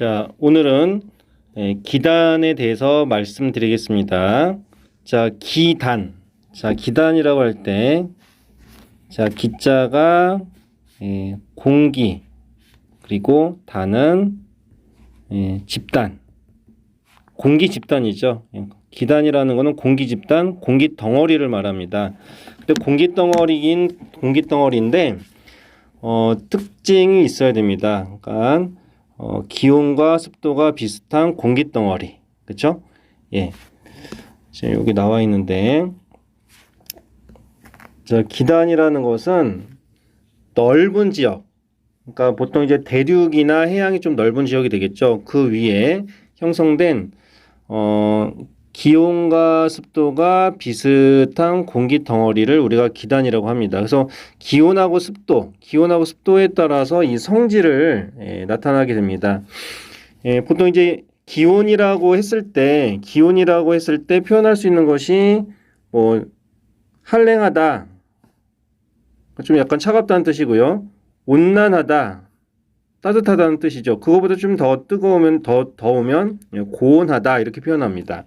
자, 오늘은 기단에 대해서 말씀드리겠습니다. 자, 기단. 자, 기단이라고 할 때, 자, 기자가 공기, 그리고 단은 집단. 공기 집단이죠. 기단이라는 것은 공기 집단, 공기 덩어리를 말합니다. 근데 공기 덩어리인데, 특징이 있어야 됩니다. 그러니까 기온과 습도가 비슷한 공기 덩어리, 그렇죠? 예, 지금 여기 나와 있는데, 자, 기단이라는 것은 넓은 지역, 그러니까 보통 이제 대륙이나 해양이 좀 넓은 지역이 되겠죠. 그 위에 형성된 기온과 습도가 비슷한 공기 덩어리를 우리가 기단이라고 합니다. 그래서 기온하고 습도에 따라서 이 성질을 나타나게 됩니다. 보통 이제 기온이라고 했을 때 표현할 수 있는 것이 뭐 한랭하다, 좀 약간 차갑다는 뜻이고요. 온난하다, 따뜻하다는 뜻이죠. 그거보다 좀 더 뜨거우면 더우면 고온하다 이렇게 표현합니다.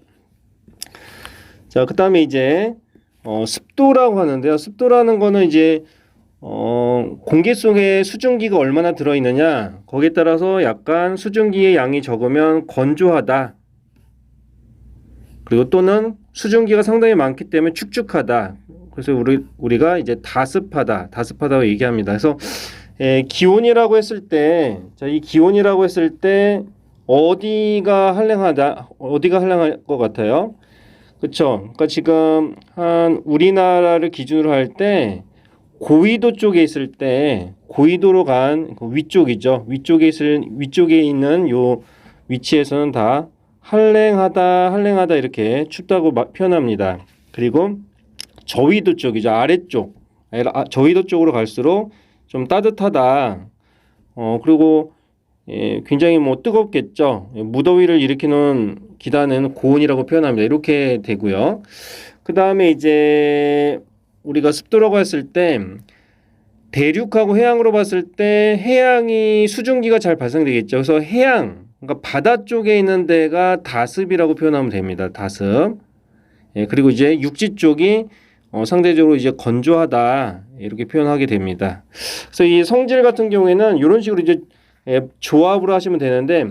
자, 그 다음에 이제 습도라고 하는데요. 습도라는 거는 이제 공기 속에 수증기가 얼마나 들어있느냐, 거기에 따라서 약간 수증기의 양이 적으면 건조하다, 그리고 또는 수증기가 상당히 많기 때문에 축축하다. 그래서 우리가 이제 다습하다고 얘기합니다. 그래서 기온이라고 했을 때, 자, 이 기온이라고 했을 때 어디가 한랭할 것 같아요? 그렇죠? 그러니까 지금 한 우리나라를 기준으로 할 때 고위도 쪽에 있을 때, 고위도로 간 위쪽이죠. 위쪽에 있는 요 위치에서는 다 한랭하다 이렇게 춥다고 표현합니다. 그리고 저위도 쪽이죠. 아래쪽, 저위도 쪽으로 갈수록 좀 따뜻하다. 그리고 굉장히 뭐 뜨겁겠죠. 무더위를 일으키는 기단은 고온이라고 표현합니다. 이렇게 되고요. 그 다음에 이제 우리가 습도라고 했을 때, 대륙하고 해양으로 봤을 때 해양이 수증기가 잘 발생되겠죠. 그래서 그러니까 바다 쪽에 있는 데가 다습이라고 표현하면 됩니다. 다습. 그리고 이제 육지 쪽이 상대적으로 이제 건조하다 이렇게 표현하게 됩니다. 그래서 이 성질 같은 경우에는 이런 식으로 이제 조합으로 하시면 되는데,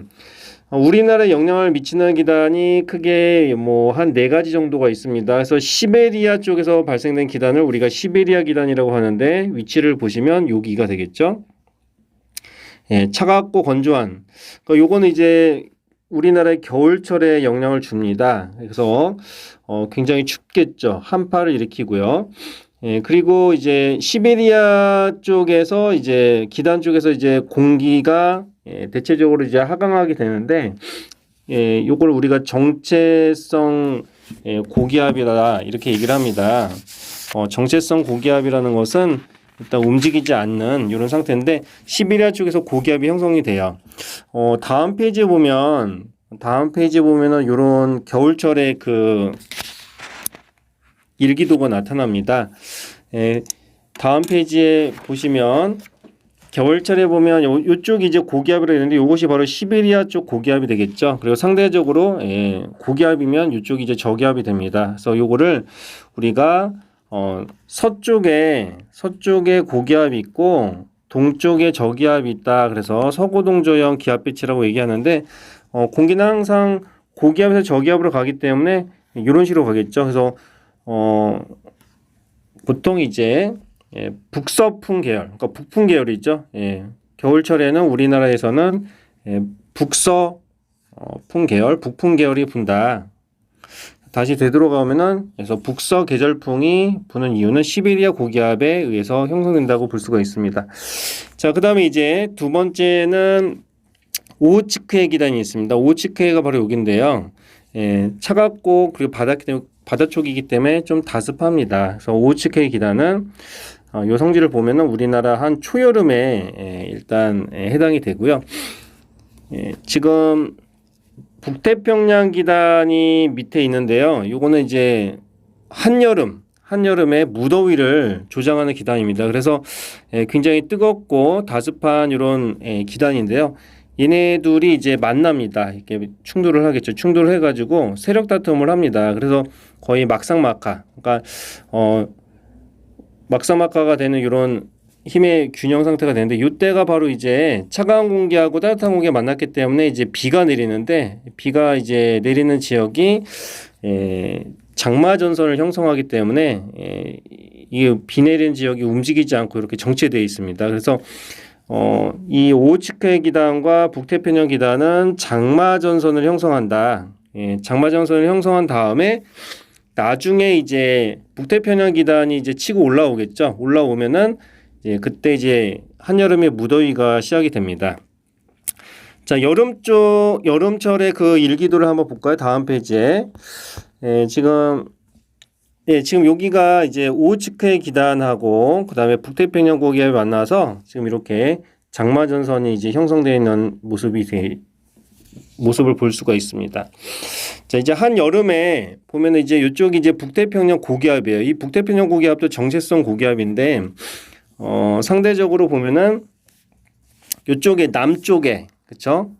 우리나라에 영향을 미치는 기단이 크게 뭐 한 4가지 정도가 있습니다. 그래서 시베리아 쪽에서 발생된 기단을 우리가 시베리아 기단이라고 하는데, 위치를 보시면 여기가 되겠죠. 차갑고 건조한. 그러니까 요거는 이제 우리나라의 겨울철에 영향을 줍니다. 그래서 굉장히 춥겠죠. 한파를 일으키고요. 그리고 이제 시베리아 쪽에서 이제 기단 쪽에서 이제 공기가 대체적으로 이제 하강하게 되는데, 요걸 우리가 정체성 고기압이다 이렇게 얘기를 합니다. 정체성 고기압이라는 것은 일단 움직이지 않는 이런 상태인데, 시베리아 쪽에서 고기압이 형성이 돼요. 다음 페이지에 보면은 이런 겨울철에 그 일기도가 나타납니다. 다음 페이지에 보시면 겨울철에 보면 요쪽이 이제 고기압이라 했는데, 요것이 바로 시베리아 쪽 고기압이 되겠죠. 그리고 상대적으로 고기압이면 이쪽이 이제 저기압이 됩니다. 그래서 요거를 우리가 서쪽에 고기압이 있고 동쪽에 저기압이 있다. 그래서 서고동저형 기압배치라고 얘기하는데, 공기는 항상 고기압에서 저기압으로 가기 때문에 이런 식으로 가겠죠. 그래서 보통 이제 북서풍 계열, 그러니까 북풍 계열이죠. 겨울철에는 우리나라에서는 북서풍 계열, 북풍 계열이 분다. 다시 되돌아가면은, 그래서 북서 계절풍이 부는 이유는 시베리아 고기압에 의해서 형성된다고 볼 수가 있습니다. 자, 그 다음에 이제 두 번째는 오호츠크해 기단이 있습니다. 오호츠크해가 바로 여기인데요. 차갑고 그리고 바다 쪽이기 때문에 좀 다습합니다. 그래서 오호츠크해 기단은 요 성질을 보면은 우리나라 한 초여름에 일단 해당이 되고요. 지금 북태평양 기단이 밑에 있는데요. 요거는 이제 한여름에 무더위를 조장하는 기단입니다. 그래서 굉장히 뜨겁고 다습한 이런 기단인데요. 얘네 둘이 이제 만납니다. 이렇게 충돌을 하겠죠. 충돌을 해가지고 세력 다툼을 합니다. 그래서 거의 막상막하. 그러니까 막상막하가 되는 이런 힘의 균형 상태가 되는데 이때가 바로 이제 차가운 공기하고 따뜻한 공기가 만났기 때문에 이제 비가 내리는데 비가 이제 내리는 지역이 장마 전선을 형성하기 때문에 이 비 내리는 지역이 움직이지 않고 이렇게 정체되어 있습니다. 그래서 이 오호츠크의 기단과 북태평양 기단은 장마 전선을 형성한다. 장마 전선을 형성한 다음에 나중에 이제 북태평양 기단이 이제 치고 올라오겠죠. 올라오면은 이제 그때 이제 한여름의 무더위가 시작이 됩니다. 자, 여름철의 그 일기도를 한번 볼까요? 다음 페이지에. 지금 여기가 이제 오호츠크의 기단하고 그다음에 북태평양 고기압이 만나서 지금 이렇게 장마 전선이 이제 형성되어 있는 모습을 볼 수가 있습니다. 자, 이제 한여름에 보면은 이제 이쪽이 이제 북태평양 고기압이에요. 이 북태평양 고기압도 정체성 고기압인데 상대적으로 보면은 이쪽에 남쪽에 그쵸?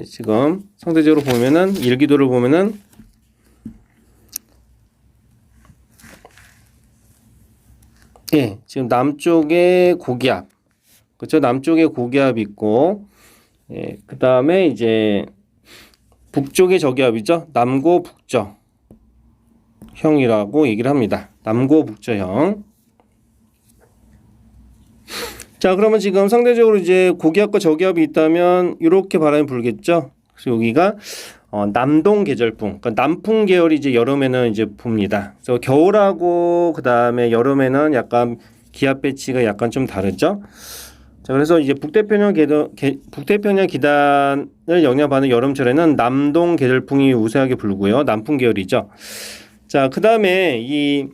지금 상대적으로 보면은 일기도를 보면은 지금 남쪽에 고기압 그쵸? 남쪽에 고기압이 있고 그 다음에 이제 북쪽의 저기압이죠. 남고 북저형이라고 얘기를 합니다. 남고 북저형. 자, 그러면 지금 상대적으로 이제 고기압과 저기압이 있다면 이렇게 바람이 불겠죠. 그래서 여기가 남동 계절풍, 그러니까 남풍 계열이 이제 여름에는 이제 붑니다. 그래서 겨울하고 그 다음에 여름에는 약간 기압 배치가 약간 좀 다르죠. 자, 그래서 이제 북태평양 기단을 영향받는 여름철에는 남동 계절풍이 우세하게 불고요. 남풍 계열이죠. 자, 그 다음에 이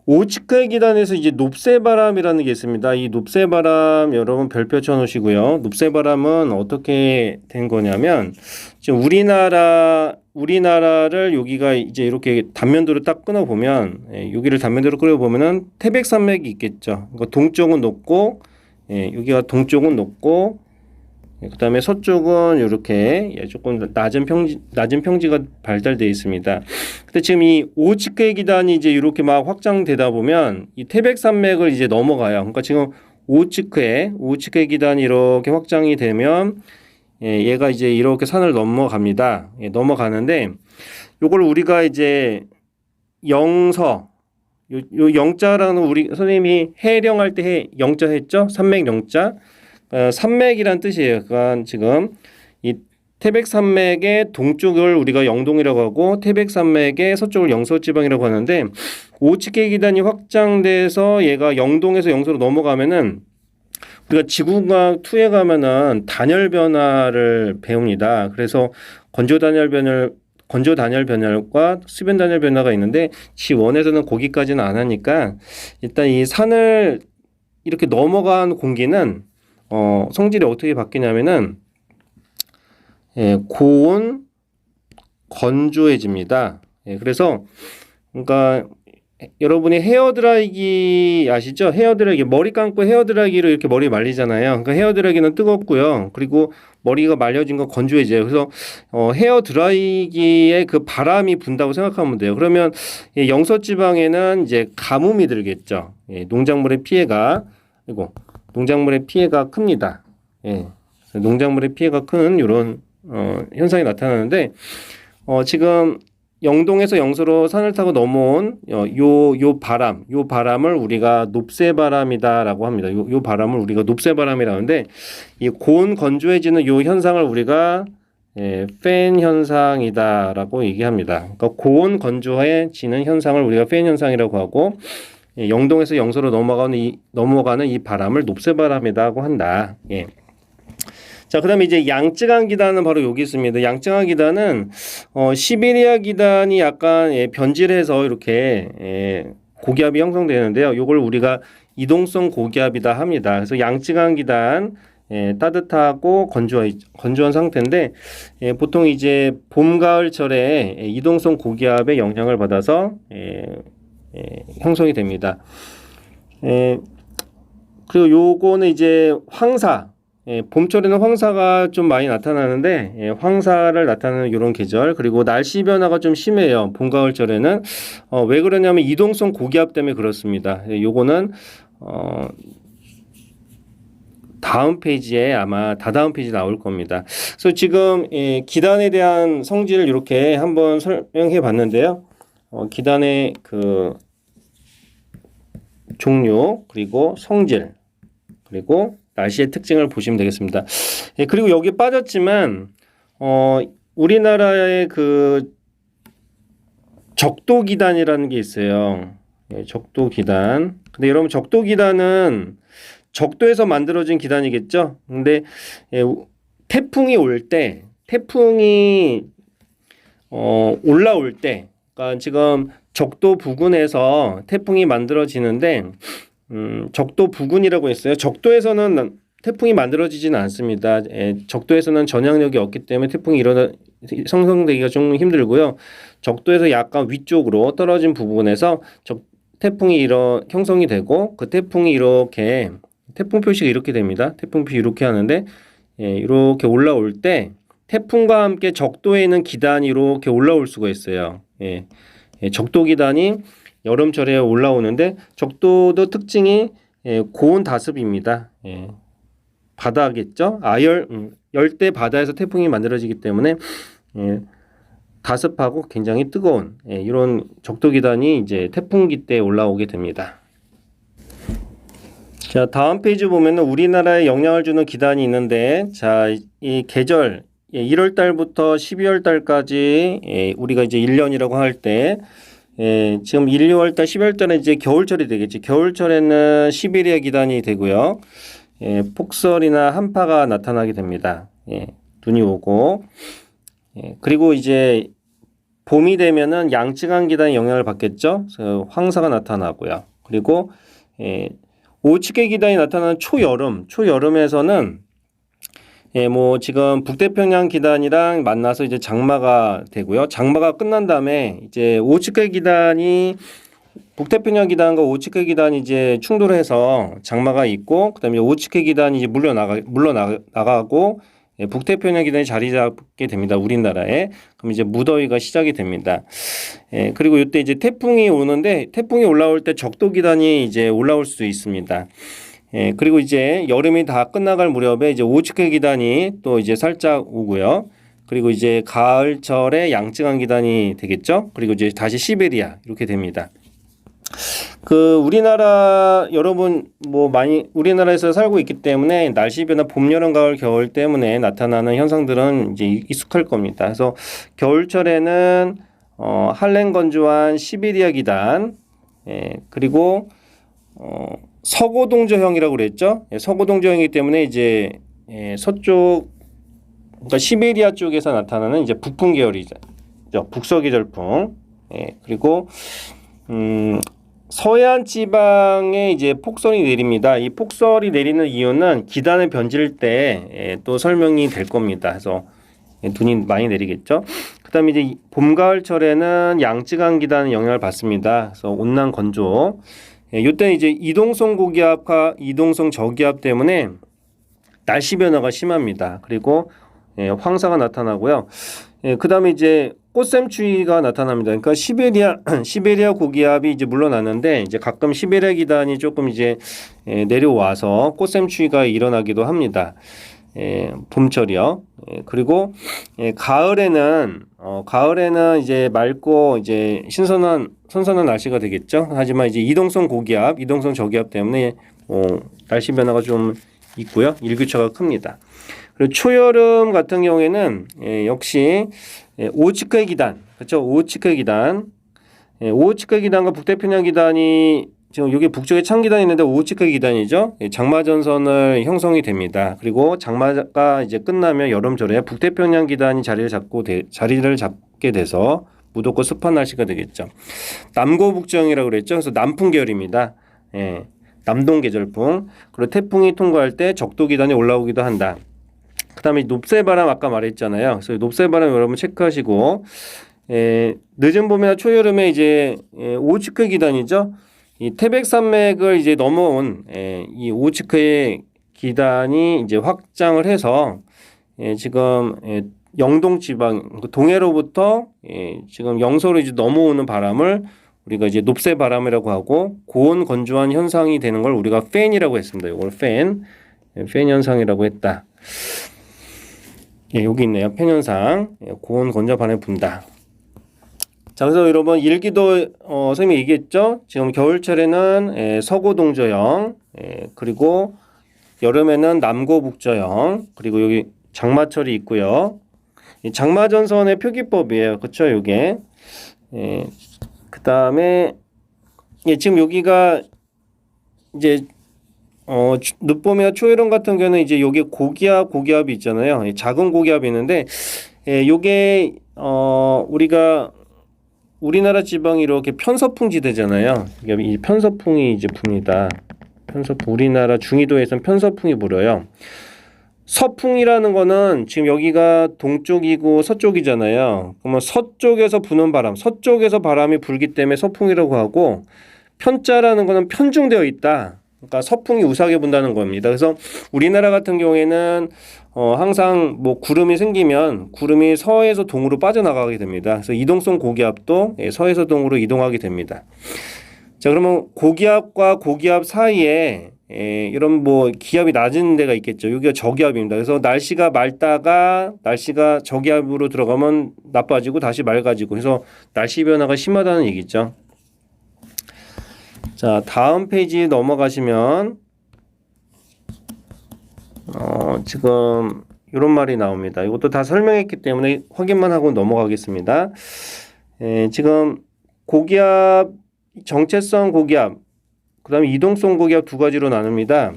오호츠크의 기단에서 이제 높새바람이라는 게 있습니다. 이 높새바람 여러분 별표 쳐놓으시고요. 높새바람은 어떻게 된 거냐면 지금 우리나라를 여기가 이제 이렇게 단면도로 딱 끊어 보면 여기를 단면도로 끌어 보면은 태백산맥이 있겠죠. 그러니까 동쪽은 높고 여기가 동쪽은 높고 그 다음에 서쪽은 이렇게 조금 낮은 평지가 발달되어 있습니다. 근데 지금 이 오호츠크의 기단이 이제 이렇게 막 확장되다 보면 이 태백산맥을 이제 넘어가요. 그러니까 지금 오호츠크의 기단이 이렇게 확장이 되면 얘가 이제 이렇게 산을 넘어갑니다. 넘어가는데 요걸 우리가 이제 영서 요 영자라는 우리 선생님이 해령할 때 영자 했죠? 산맥 영자. 산맥이란 뜻이에요. 그러니까 지금 이 태백산맥의 동쪽을 우리가 영동이라고 하고 태백산맥의 서쪽을 영서지방이라고 하는데 오호츠크의 기단이 확장돼서 얘가 영동에서 영서로 넘어가면은 우리가 지구과학 2에 가면은 단열 변화를 배웁니다. 그래서 건조 단열 변열과 수변 단열 변화가 있는데 G1에서는 거기까지는 안 하니까 일단 이 산을 이렇게 넘어간 공기는 성질이 어떻게 바뀌냐면은 고온 건조해집니다. 그래서 그러니까 여러분이 헤어드라이기 아시죠? 헤어드라이기 머리 감고 헤어드라이기로 이렇게 머리 말리잖아요. 그러니까 헤어드라이기는 뜨겁고요. 그리고 머리가 말려진 건 건조해져요. 그래서 헤어드라이기에 그 바람이 분다고 생각하면 돼요. 그러면 영서지방에는 이제 가뭄이 들겠죠. 농작물의 피해가 큽니다. 농작물의 피해가 큰 이런 현상이 나타나는데 지금 영동에서 영서로 산을 타고 넘어온 요 바람을 우리가 높새바람이다라고 합니다. 요 바람을 우리가 높새바람이라는데 이 고온 건조해지는 요 현상을 우리가 팬 현상이다라고 얘기합니다. 그러니까 고온 건조해지는 현상을 우리가 팬 현상이라고 하고 영동에서 영서로 넘어가는 이 바람을 높새바람이라고 한다. 자, 그다음에 이제 양쯔강 기단은 바로 여기 있습니다. 양쯔강 기단은 시베리아 기단이 약간 변질해서 이렇게 고기압이 형성되는데요. 이걸 우리가 이동성 고기압이다 합니다. 그래서 양쯔강 기단 따뜻하고 건조한 상태인데 보통 이제 봄 가을철에 이동성 고기압의 영향을 받아서 형성이 됩니다. 그리고 요거는 이제 황사 봄철에는 황사가 좀 많이 나타나는데 황사를 나타내는 이런 계절 그리고 날씨 변화가 좀 심해요. 봄 가을철에는 왜 그러냐면 이동성 고기압 때문에 그렇습니다. 요거는 다음 페이지에 아마 다다음 페이지 나올 겁니다. 그래서 지금 기단에 대한 성질을 이렇게 한번 설명해 봤는데요. 기단의 그 종류 그리고 성질 그리고 날씨의 특징을 보시면 되겠습니다. 그리고 여기 빠졌지만 우리나라의 그 적도기단이라는 게 있어요. 적도기단. 근데 여러분 적도기단은 적도에서 만들어진 기단이겠죠. 근데 태풍이 올 때, 태풍이 올라올 때, 그러니까 지금 적도 부근에서 태풍이 만들어지는데 적도 부근이라고 했어요. 적도에서는 태풍이 만들어지지는 않습니다. 적도에서는 전향력이 없기 때문에 태풍이 형성되기가 좀 힘들고요. 적도에서 약간 위쪽으로 떨어진 부분에서 태풍이 형성이 되고 그 태풍이 이렇게 태풍 표시가 이렇게 됩니다. 태풍 표시 이렇게 하는데 이렇게 올라올 때 태풍과 함께 적도에 있는 기단이 이렇게 올라올 수가 있어요. 적도 기단이 여름철에 올라오는데 적도도 특징이 고온 다습입니다. 바다겠죠. 열대 바다에서 태풍이 만들어지기 때문에 다습하고 굉장히 뜨거운 이런 적도 기단이 이제 태풍기 때 올라오게 됩니다. 자, 다음 페이지 보면은 우리나라에 영향을 주는 기단이 있는데, 자, 이 계절 1월 달부터 12월 달까지 우리가 이제 1년이라고 할 때, 지금 1, 2월 달, 12월 달은 이제 겨울철이 되겠지. 겨울철에는 시베리아 기단이 되고요. 폭설이나 한파가 나타나게 됩니다. 눈이 오고, 그리고 이제 봄이 되면은 양쯔강 기단이 영향을 받겠죠. 그래서 황사가 나타나고요. 그리고 오츠케 기단이 나타나는 초여름에서는 뭐 지금 북태평양 기단이랑 만나서 이제 장마가 되고요. 장마가 끝난 다음에 이제 오츠케 기단이 북태평양 기단과 오츠케 기단이 이제 충돌해서 장마가 있고 그다음에 오츠케 기단이 이제 물러나가고 북태평양 기단이 자리 잡게 됩니다. 우리나라에. 그럼 이제 무더위가 시작이 됩니다. 그리고 이때 이제 태풍이 오는데 태풍이 올라올 때 적도 기단이 이제 올라올 수 있습니다. 그리고 이제 여름이 다 끝나갈 무렵에 이제 오츠케 기단이 또 이제 살짝 오고요. 그리고 이제 가을철에 양쯔강 기단이 되겠죠. 그리고 이제 다시 시베리아 이렇게 됩니다. 우리나라 여러분 뭐 많이 우리나라에서 살고 있기 때문에 날씨 변화 봄, 여름, 가을, 겨울 때문에 나타나는 현상들은 이제 익숙할 겁니다. 그래서 겨울철에는 한랭 건조한 시베리아 기단 그리고 서고동저형이라고 그랬죠. 서고동저형이기 때문에 이제 서쪽 그러니까 시베리아 쪽에서 나타나는 이제 북풍 계열이죠. 북서계절풍. 그리고 서해안 지방에 이제 폭설이 내립니다. 이 폭설이 내리는 이유는 기단을 변질 때 또 설명이 될 겁니다. 그래서 눈이 많이 내리겠죠. 그다음에 이제 봄 가을철에는 양쯔강 기단의 영향을 받습니다. 그래서 온난 건조. 이때 이제 이동성 고기압과 이동성 저기압 때문에 날씨 변화가 심합니다. 그리고 황사가 나타나고요. 그다음에 이제 꽃샘추위가 나타납니다. 그러니까 시베리아 고기압이 이제 물러났는데 이제 가끔 시베리아 기단이 조금 이제 내려와서 꽃샘추위가 일어나기도 합니다. 봄철이요. 그리고 가을에는 이제 맑고 이제 선선한 날씨가 되겠죠. 하지만 이제 이동성 고기압, 이동성 저기압 때문에 날씨 변화가 좀 있고요. 일교차가 큽니다. 그리고 초여름 같은 경우에는 역시 오츠케 기단, 그렇죠? 오츠케 기단과 북태평양 기단이 지금 여기 북쪽에 찬기단이 있는데 오츠케 기단이죠. 장마전선을 형성이 됩니다. 그리고 장마가 이제 끝나면 여름철에 북태평양 기단이 자리를 잡게 돼서 무덥고 습한 날씨가 되겠죠. 남고북정이라고 그랬죠. 그래서 남풍 계열입니다. 남동 계절풍. 그리고 태풍이 통과할 때 적도 기단이 올라오기도 한다. 그다음에 높새바람 아까 말했잖아요. 그래서 높새바람 여러분 체크하시고 늦은 봄이나 초여름에 이제 오츠케 기단이죠. 이 태백산맥을 이제 넘어온 이 오츠케 기단이 이제 확장을 해서 지금 영동 지방 동해로부터 지금 영서로 이제 넘어오는 바람을 우리가 이제 높새 바람이라고 하고 고온 건조한 현상이 되는 걸 우리가 팬이라고 했습니다. 이걸 팬 현상이라고 했다. 여기 있네요. 팬 현상. 고온 건조한 바람이 분다. 자, 그래서 여러분 일기도 선생님이 얘기했죠. 지금 겨울철에는 서고 동저형, 그리고 여름에는 남고 북저형, 그리고 여기 장마철이 있고요. 장마전선의 표기법이에요. 그렇죠? 요게. 그 다음에 지금 여기가 이제 늦봄이나 초여름 같은 경우는 이제 여기 고기압이 있잖아요. 작은 고기압이 있는데 요게 우리가 우리나라 지방이 이렇게 편서풍지대잖아요. 이 편서풍이 이제 붑니다. 편서풍. 우리나라 중위도에서는 편서풍이 불어요. 서풍이라는 거는 지금 여기가 동쪽이고 서쪽이잖아요. 그러면 서쪽에서 부는 바람, 서쪽에서 바람이 불기 때문에 서풍이라고 하고, 편자라는 거는 편중되어 있다. 그러니까 서풍이 우사하게 분다는 겁니다. 그래서 우리나라 같은 경우에는 항상 뭐 구름이 생기면 구름이 서에서 동으로 빠져나가게 됩니다. 그래서 이동성 고기압도 서에서 동으로 이동하게 됩니다. 자, 그러면 고기압과 고기압 사이에 이런 뭐 기압이 낮은 데가 있겠죠. 여기가 저기압입니다. 그래서 날씨가 맑다가 날씨가 저기압으로 들어가면 나빠지고 다시 맑아지고, 그래서 날씨 변화가 심하다는 얘기죠. 자, 다음 페이지 넘어가시면 지금 이런 말이 나옵니다. 이것도 다 설명했기 때문에 확인만 하고 넘어가겠습니다. 지금 고기압, 정체성 고기압, 그 다음에 이동성 고기압 두 가지로 나눕니다.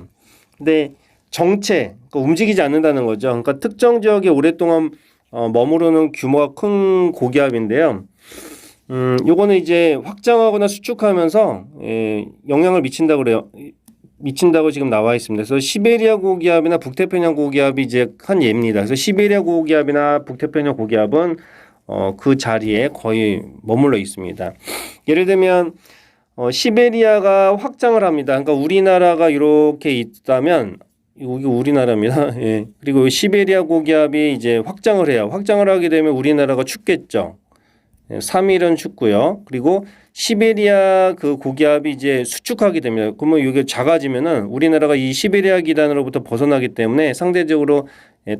근데 정체, 그러니까 움직이지 않는다는 거죠. 그러니까 특정 지역에 오랫동안 머무르는 규모가 큰 고기압인데요. 요거는 이제 확장하거나 수축하면서 영향을 미친다고 그래요. 미친다고 지금 나와 있습니다. 그래서 시베리아 고기압이나 북태평양 고기압이 이제 한 예입니다. 그래서 시베리아 고기압이나 북태평양 고기압은 그 자리에 거의 머물러 있습니다. 예를 들면 시베리아가 확장을 합니다. 그러니까 우리나라가 이렇게 있다면 여기 우리나라입니다. 그리고 시베리아 고기압이 이제 확장을 해요. 확장을 하게 되면 우리나라가 춥겠죠. 3일은 춥고요. 그리고 시베리아 그 고기압이 이제 수축하게 됩니다. 그러면 이게 작아지면은 우리나라가 이 시베리아 기단으로부터 벗어나기 때문에 상대적으로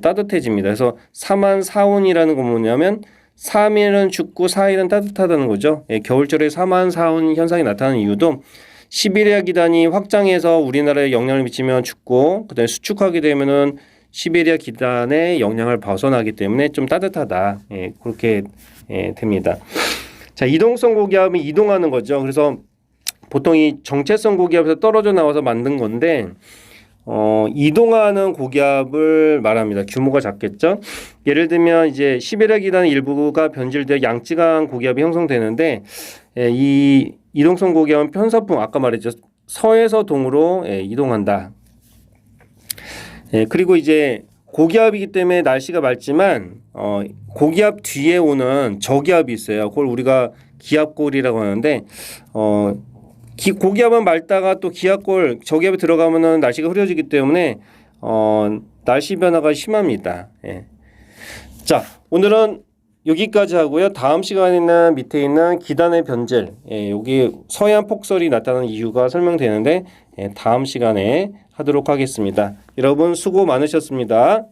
따뜻해집니다. 그래서 3한 4온이라는 건 뭐냐면 3일은 춥고 4일은 따뜻하다는 거죠. 겨울철에 3한 4온 현상이 나타나는 이유도 시베리아 기단이 확장해서 우리나라에 영향을 미치면 춥고, 그다음에 수축하게 되면은 시베리아 기단의 영향을 벗어나기 때문에 좀 따뜻하다. 그렇게 됩니다. 자, 이동성 고기압이 이동하는 거죠. 그래서 보통 이 정체성 고기압에서 떨어져 나와서 만든 건데 이동하는 고기압을 말합니다. 규모가 작겠죠. 예를 들면 이제 시베리아 기단의 일부가 변질되어 양쯔강 고기압이 형성되는데 이 이동성 고기압은 편서풍, 아까 말했죠. 서에서 동으로 이동한다. 그리고 이제 고기압이기 때문에 날씨가 맑지만 고기압 뒤에 오는 저기압이 있어요. 그걸 우리가 기압골이라고 하는데 고기압은 맑다가 또 기압골 저기압에 들어가면은 날씨가 흐려지기 때문에 날씨 변화가 심합니다. 자, 오늘은 여기까지 하고요. 다음 시간에는 밑에 있는 기단의 변질, 여기 서해안 폭설이 나타나는 이유가 설명되는데 다음 시간에 하도록 하겠습니다. 여러분 수고 많으셨습니다.